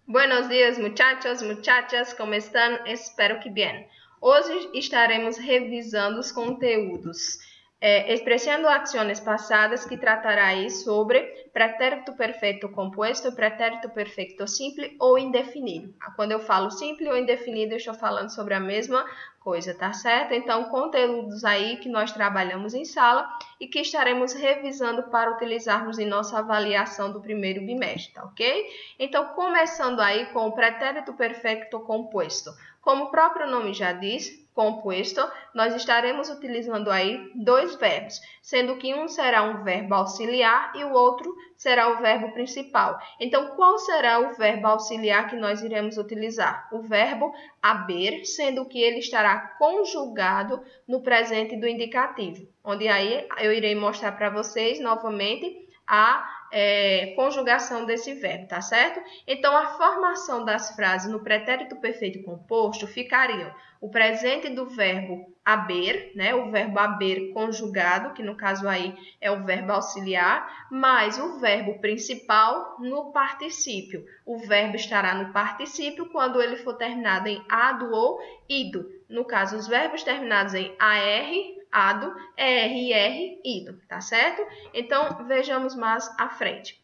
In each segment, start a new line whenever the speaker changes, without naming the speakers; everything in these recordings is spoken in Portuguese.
Buenos dias, muchachos, muchachas, como estão? Espero que bem. Hoje estaremos revisando os conteúdos, expressando ações passadas que tratará aí sobre pretérito perfeito composto, pretérito perfeito simples ou indefinido. Quando eu falo simples ou indefinido, eu estou falando sobre a mesma coisa, tá certo? Então, conteúdos aí que nós trabalhamos em sala e que estaremos revisando para utilizarmos em nossa avaliação do primeiro bimestre, tá ok? Então, começando aí com o pretérito perfeito composto. Como o próprio nome já diz, composto, nós estaremos utilizando aí dois verbos, sendo que um será um verbo auxiliar e o outro será o verbo principal. Então, qual será o verbo auxiliar que nós iremos utilizar? O verbo haber, sendo que ele estará conjugado no presente do indicativo, onde aí eu irei mostrar para vocês novamente a conjugação desse verbo, tá certo? Então, a formação das frases no pretérito perfeito composto ficariam o presente do verbo haber, né? O verbo haber conjugado, que no caso aí é o verbo auxiliar, mais o verbo principal no particípio. O verbo estará no particípio quando ele for terminado em ado ou ido. No caso, os verbos terminados em AR, ado, ER, ido, tá certo? Então, vejamos mais à frente.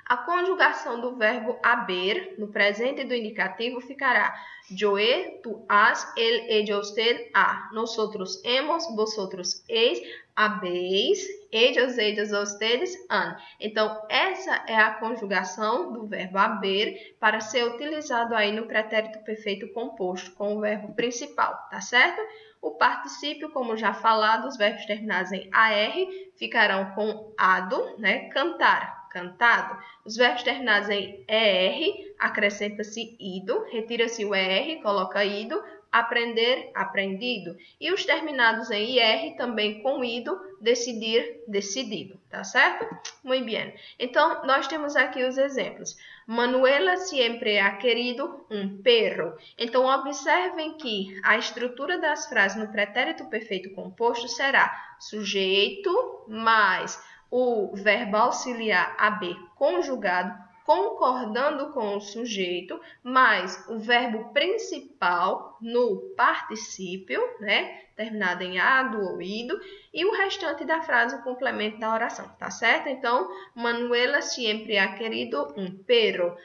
A conjugação do verbo haber no presente do indicativo ficará yo he, tú has, él, ella, usted, ha. Nosotros hemos, vosotros heis, habéis, ellos, ellas, ustedes, han. Então, essa é a conjugação do verbo haber para ser utilizado aí no pretérito perfeito composto com o verbo principal, tá certo? O particípio, como já falado, os verbos terminados em AR ficarão com ado, né? Cantar, cantado. Os verbos terminados em ER, acrescenta-se ido, retira-se o ER, coloca ido, aprender, aprendido. E os terminados em IR, também com ido, decidir, decidido, tá certo? Muito bem. Então, nós temos aqui os exemplos. Manuela siempre ha querido um perro. Então, observem que a estrutura das frases no pretérito perfeito composto será sujeito mais o verbo auxiliar haber conjugado, concordando com o sujeito, mais o verbo principal no particípio, né? Terminado em ado ou ido, e o restante da frase, o complemento da oração, tá certo? Então, Manuela siempre ha querido um perro.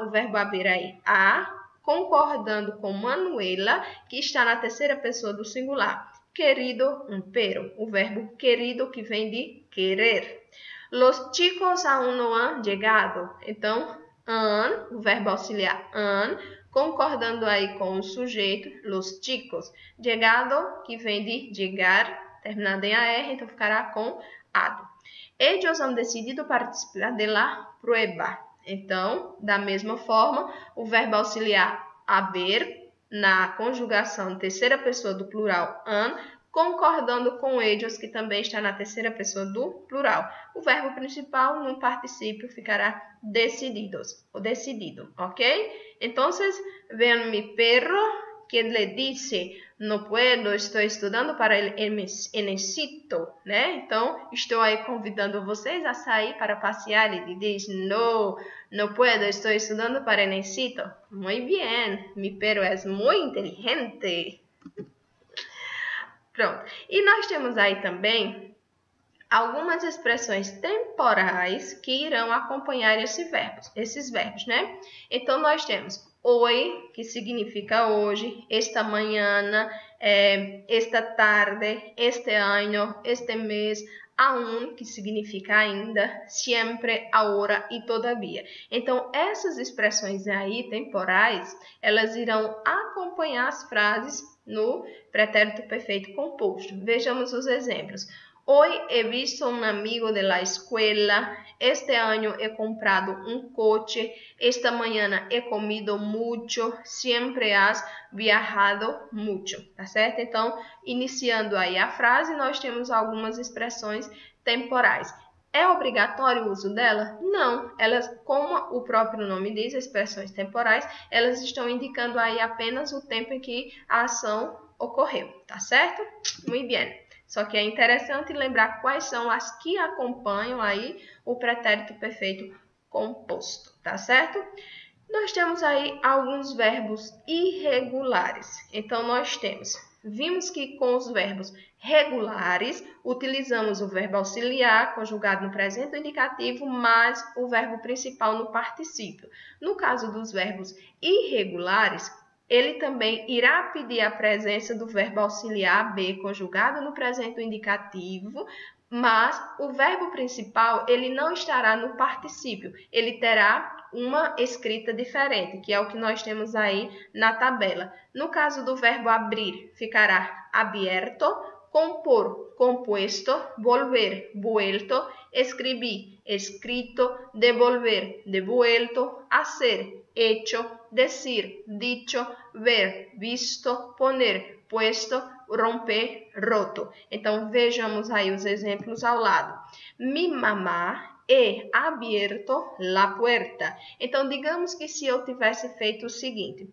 O verbo haber aí, concordando com Manuela, que está na terceira pessoa do singular. Querido, um perro. O verbo querido que vem de querer. Los chicos aún no han llegado. Então, han, o verbo auxiliar han, concordando aí com o sujeito, los chicos. Llegado, que vem de llegar, terminado em AR, então ficará com ado. Ellos han decidido participar de la prueba. Então, da mesma forma, o verbo auxiliar haber, na conjugação terceira pessoa do plural han, concordando com ellos, que também está na terceira pessoa do plural. O verbo principal no particípio ficará decididos, ou decidido, ok? Então, vean mi perro, que le dice, no puedo, estou estudando para el Enesito, né? Então, estou aí convidando vocês a sair para passear. Ele diz, no puedo, estou estudando para Enesito. Muy bien, mi perro es muy inteligente. Pronto. E nós temos aí também algumas expressões temporais que irão acompanhar esses verbos, né? Então, nós temos hoy, que significa hoje, esta manhã, esta tarde, este ano, este mês, aún, que significa ainda, siempre, ahora e todavia. Então, essas expressões aí temporais, elas irão acompanhar as frases no pretérito perfeito composto. Vejamos os exemplos. Hoy he visto un amigo de la escuela. Este año he comprado un coche. Esta mañana he comido mucho. Siempre has viajado mucho. Tá certo? Então, iniciando aí a frase, nós temos algumas expressões temporais. É obrigatório o uso dela? Não. Elas, como o próprio nome diz, expressões temporais, elas estão indicando aí apenas o tempo em que a ação ocorreu. Tá certo? Muito bem. Só que é interessante lembrar quais são as que acompanham aí o pretérito perfeito composto, tá certo? Nós temos aí alguns verbos irregulares. Então, vimos que com os verbos regulares, utilizamos o verbo auxiliar, conjugado no presente indicativo, mais o verbo principal no particípio. No caso dos verbos irregulares, ele também irá pedir a presença do verbo auxiliar be, conjugado no presente indicativo, mas o verbo principal ele não estará no particípio, ele terá uma escrita diferente, que é o que nós temos aí na tabela. No caso do verbo abrir, ficará abierto, compor, compuesto, volver, vuelto, escribir, escrito, devolver, devuelto, hacer, hecho, decir, dicho, ver, visto, poner, puesto, romper, roto. Então, vejamos aí os exemplos ao lado. Mi mamá he abierto la puerta. Então, digamos que se eu tivesse feito o seguinte,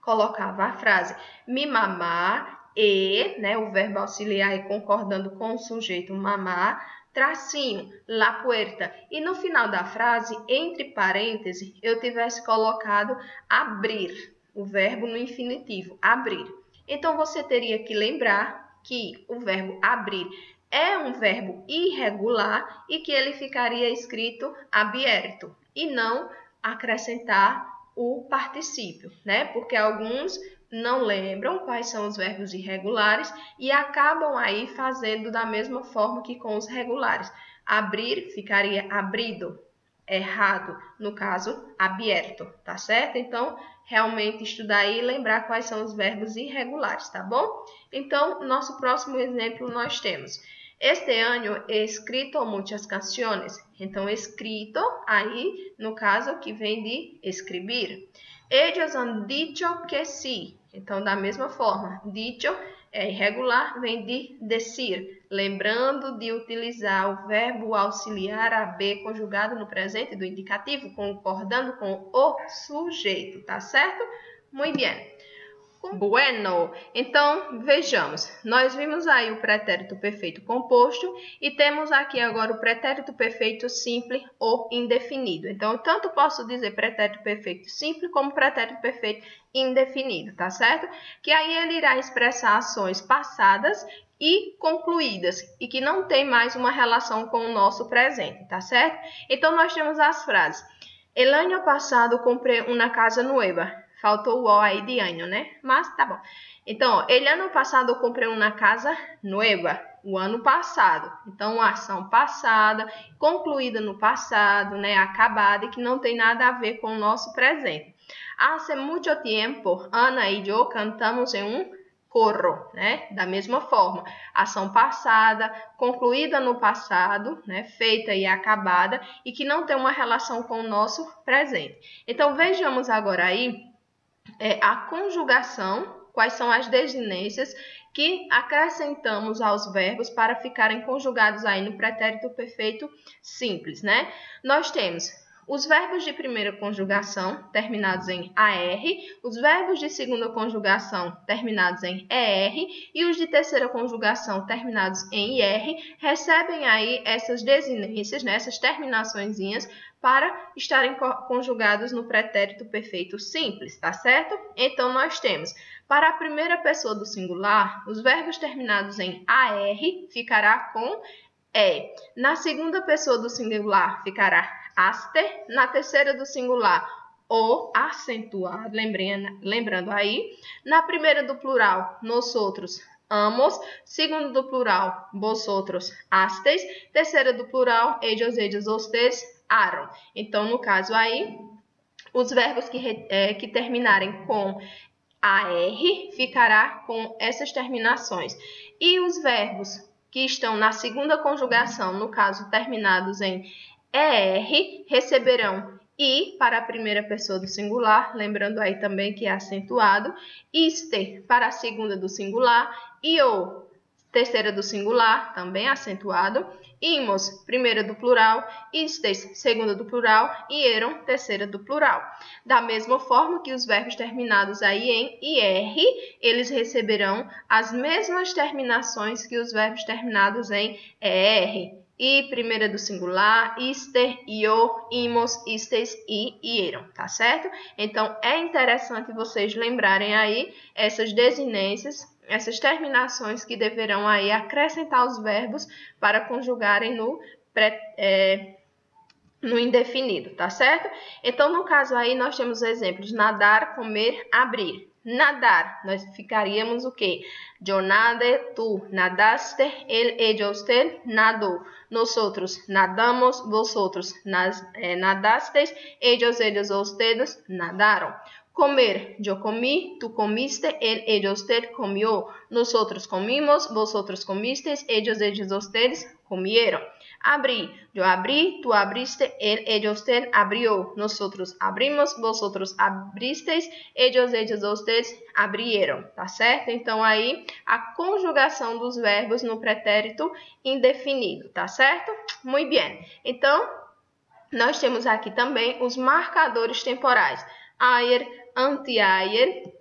colocava a frase mi mamá e, né, o verbo auxiliar e concordando com o sujeito mamá, tracinho, la puerta. E no final da frase, entre parênteses, eu tivesse colocado abrir, o verbo no infinitivo, abrir. Então, você teria que lembrar que o verbo abrir é um verbo irregular e que ele ficaria escrito abierto e não acrescentar o particípio, né? Porque alguns não lembram quais são os verbos irregulares e acabam aí fazendo da mesma forma que com os regulares. Abrir ficaria abrido, errado, no caso, abierto, tá certo? Então, realmente estudar e lembrar quais são os verbos irregulares, tá bom? Então, nosso próximo exemplo nós temos: este ano he escrito muitas canções. Então, escrito, aí, no caso, que vem de escrever. Ellos han dicho que sí. Então, da mesma forma, dicho é irregular, vem de decir. Lembrando de utilizar o verbo auxiliar haber conjugado no presente do indicativo, concordando com o sujeito, tá certo? Muito bem. Bueno, então vejamos, nós vimos aí o pretérito perfeito composto e temos aqui agora o pretérito perfeito simples ou indefinido. Então, tanto posso dizer pretérito perfeito simples como pretérito perfeito indefinido, tá certo? Que aí ele irá expressar ações passadas e concluídas e que não tem mais uma relação com o nosso presente, tá certo? Então, nós temos as frases: el año pasado comprei uma casa nueva. Faltou o O aí de ano, né? Mas tá bom. Então, ele ano passado eu comprei uma casa nueva. O ano passado. Então, a ação passada, concluída no passado, né? Acabada e que não tem nada a ver com o nosso presente. Hace mucho tiempo, Ana e eu cantamos em um coro, né? Da mesma forma, ação passada, concluída no passado, né? Feita e acabada e que não tem uma relação com o nosso presente. Então, vejamos agora aí a conjugação, quais são as desinências que acrescentamos aos verbos para ficarem conjugados aí no pretérito perfeito simples, né? Nós temos os verbos de primeira conjugação terminados em AR, os verbos de segunda conjugação terminados em ER e os de terceira conjugação terminados em IR recebem aí essas desinências, né, essas terminaçõezinhas para estarem conjugados no pretérito perfeito simples, tá certo? Então, nós temos, para a primeira pessoa do singular, os verbos terminados em AR ficará com E. Na segunda pessoa do singular, ficará aster. Na terceira do singular, o acentuado, lembrando aí. Na primeira do plural, nosotros, amos. Segunda do plural, vosotros, astes. Terceira do plural, ellos, ellas, ustedes, aram. Então, no caso aí, os verbos que terminarem com AR ficará com essas terminações. E os verbos que estão na segunda conjugação, no caso terminados em ER, receberão I para a primeira pessoa do singular, lembrando aí também que é acentuado, iste para a segunda do singular, io, terceira do singular, também acentuado, imos, primeira do plural, istes, segunda do plural, e eram, terceira do plural. Da mesma forma que os verbos terminados aí em IR, eles receberão as mesmas terminações que os verbos terminados em ER. e primeira do singular, iste, io, imos, istes e ieron, tá certo? Então, é interessante vocês lembrarem aí essas desinências, essas terminações que deverão aí acrescentar os verbos para conjugarem no indefinido, tá certo? Então, no caso aí, nós temos exemplos: nadar, comer, abrir. Nadar, nós ficaríamos o quê? Yo nade, tu nadaste, ella, usted nadou. Nosotros nadamos, vosotros nadastes, ellos, ustedes nadaron. Comer, yo comí, tú comiste, ella, usted comió. Nosotros comimos, vosotros comisteis, ellos, ustedes comieron. Abrir, yo abrí, tú abriste, ella, usted abrió. Nosotros abrimos, vosotros abristeis, ellos, ustedes abrieron, tá certo? Então, aí, a conjugação dos verbos no pretérito indefinido, tá certo? Muito bem. Então, nós temos aqui também os marcadores temporais. Ayer, anteayer,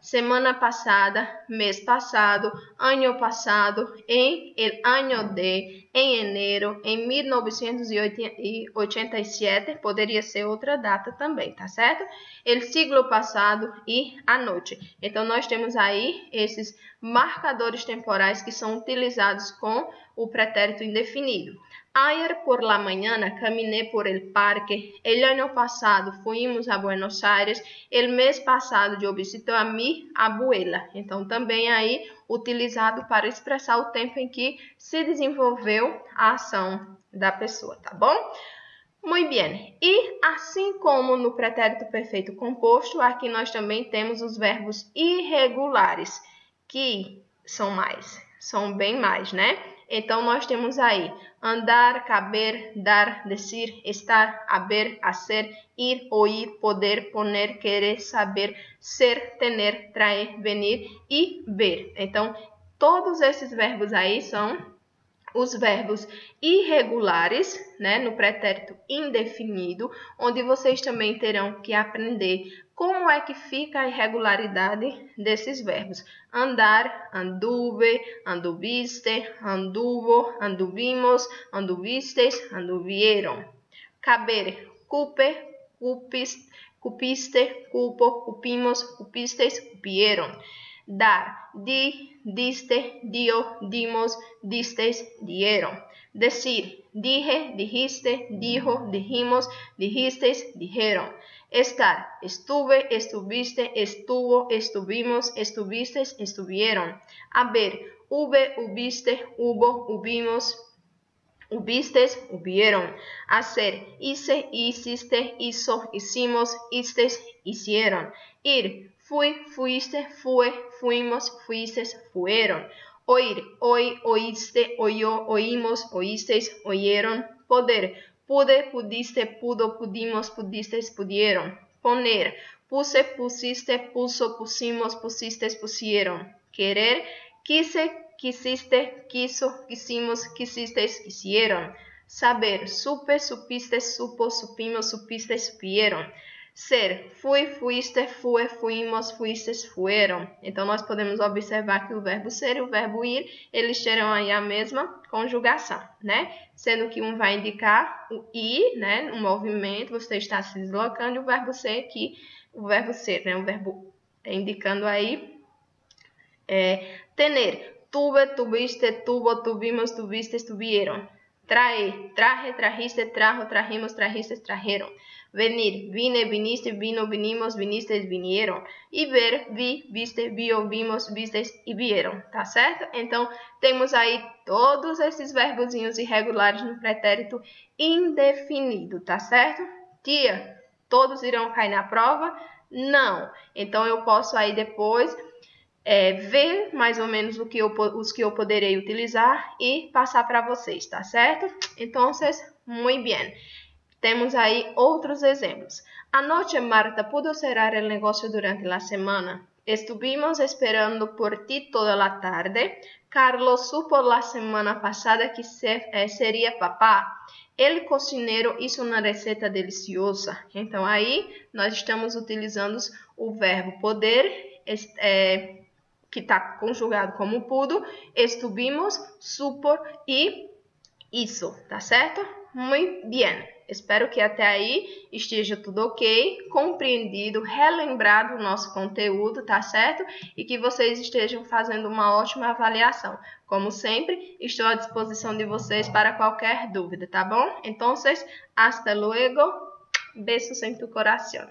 semana passada, mês passado, ano passado, em el año de, em enero, em 1987, poderia ser outra data também, tá certo? El siglo passado e a noite. Então, nós temos aí esses marcadores temporais que são utilizados com o pretérito indefinido. Ayer por la mañana caminé por el parque. El año pasado fuimos a Buenos Aires. El mês passado eu visitei a mi abuela. Então, também aí utilizado para expressar o tempo em que se desenvolveu a ação da pessoa, tá bom? Muito bem. E assim como no pretérito perfeito composto, aqui nós também temos os verbos irregulares, que são bem mais, né? Então, nós temos aí andar, caber, dar, decir, estar, haber, hacer, ir, oír, poder, poner, querer, saber, ser, tener, traer, venir e ver. Então, todos esses verbos aí são os verbos irregulares, né, no pretérito indefinido, onde vocês também terão que aprender como é que fica a irregularidade desses verbos. Andar, anduve, anduviste, anduvo, anduvimos, anduvistes, anduvieron. Caber, cupe, cupiste, cupo, cupimos, cupistes, cupieron. Dar, di, diste, dio, dimos, disteis, dieron. Decir, dije, dijiste, dijo, dijimos, dijisteis, dijeron. Estar, estuve, estuviste, estuvo, estuvimos, estuvisteis, estuvieron. Haber, hube, hubiste, hubo, hubimos, hubistes, hubieron. Hacer, hice, hiciste, hizo, hicimos, histes, hicieron. Ir, fui, fuiste, fue, fuimos, fuistes, fueron. Oír, oí, oíste, oyó, oímos, oísteis, oyeron. Poder, pude, pudiste, pudo, pudimos, pudistes, pudieron. Poner, puse, pusiste, puso, pusimos, pusistes, pusieron. Querer, quise, quisiste, quiso, quisimos, quisisteis, quisieron. Saber, supe, supiste, supo, supimos, supistes, supieron. Ser, fui, fuiste, fue, fuimos, fuistes, fueron. Então, nós podemos observar que o verbo ser e o verbo ir, eles terão aí a mesma conjugação, né? Sendo que um vai indicar o ir, né? Um movimento, você está se deslocando, e o verbo ser aqui, o verbo ser, né? O verbo indicando aí tener. Tuve, tuviste, tuvo, tuvimos, tuvistes, tuvieron. Traer, traje, trajiste, trajo, trajimos, trajistes, trajeron. Venir, vine, viniste, vino, vinimos, vinistes, vinieron. E ver, vi, viste, vio, vimos, vistes e vieram, tá certo? Então, temos aí todos esses verbozinhos irregulares no pretérito indefinido, tá certo? Tia, todos irão cair na prova? Não. Então, eu posso aí depois ver mais ou menos os que eu poderei utilizar e passar para vocês, tá certo? Então, muito bem. Temos aí outros exemplos. Anoche, Marta, pudo cerrar el negocio durante la semana. Estuvimos esperando por ti toda la tarde. Carlos supo la semana pasada que seria papá. El cocinero hizo una receta deliciosa. Então, aí, nós estamos utilizando o verbo poder, que está conjugado como pudo, estuvimos, supor e Isso, tá certo? Muito bem. Espero que até aí esteja tudo ok, compreendido, relembrado o nosso conteúdo, tá certo? E que vocês estejam fazendo uma ótima avaliação. Como sempre, estou à disposição de vocês para qualquer dúvida, tá bom? Então, hasta luego. Besos em tu coração.